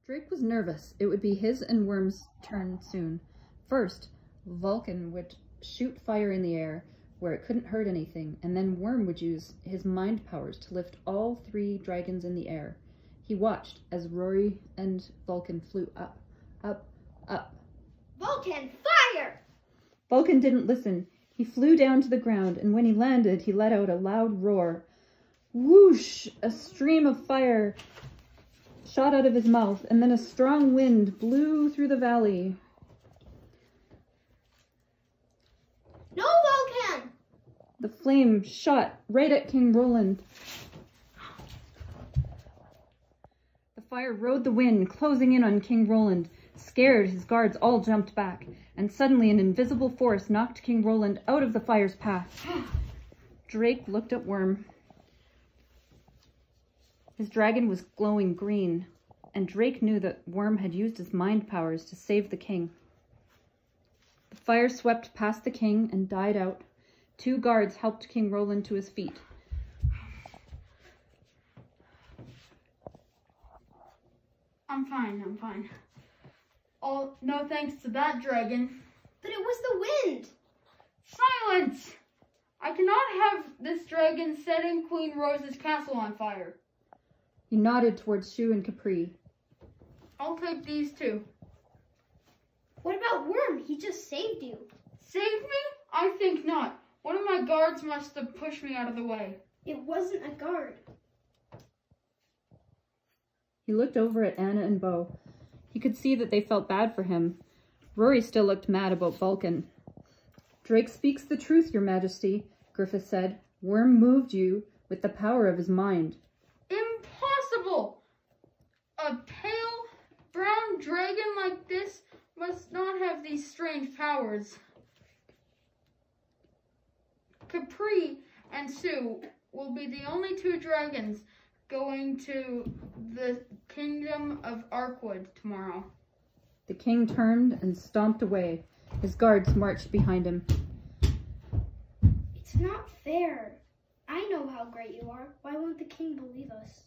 Drake was nervous. It would be his and Worm's turn soon. First, Vulcan would shoot fire in the air where it couldn't hurt anything, and then Worm would use his mind powers to lift all three dragons in the air. He watched as Rory and Vulcan flew up, up, up. Vulcan, fire! Vulcan didn't listen. He flew down to the ground, and when he landed, he let out a loud roar. Whoosh! A stream of fire shot out of his mouth, and then a strong wind blew through the valley. No, Vulcan! The flame shot right at King Roland. The fire rode the wind, closing in on King Roland. Scared, his guards all jumped back, and suddenly an invisible force knocked King Roland out of the fire's path. Drake looked at Worm. His dragon was glowing green, and Drake knew that Worm had used his mind powers to save the king. The fire swept past the king and died out. Two guards helped King Roland to his feet. I'm fine. Oh, no thanks to that dragon. But it was the wind. Silence! I cannot have this dragon setting Queen Rose's castle on fire. He nodded towards Shu and Capri. I'll take these two. What about Worm? He just saved you. Saved me? I think not. One of my guards must have pushed me out of the way. It wasn't a guard. He looked over at Anna and Bo. He could see that they felt bad for him. Rory still looked mad about Vulcan. Drake speaks the truth, Your Majesty, Griffith said. Worm moved you with the power of his mind. Impossible! A pale, brown dragon like this must not have these strange powers. Capri and Sue will be the only two dragons going to the kingdom of Arkwood tomorrow. The king turned and stomped away. His guards marched behind him. It's not fair. I know how great you are. Why won't the king believe us?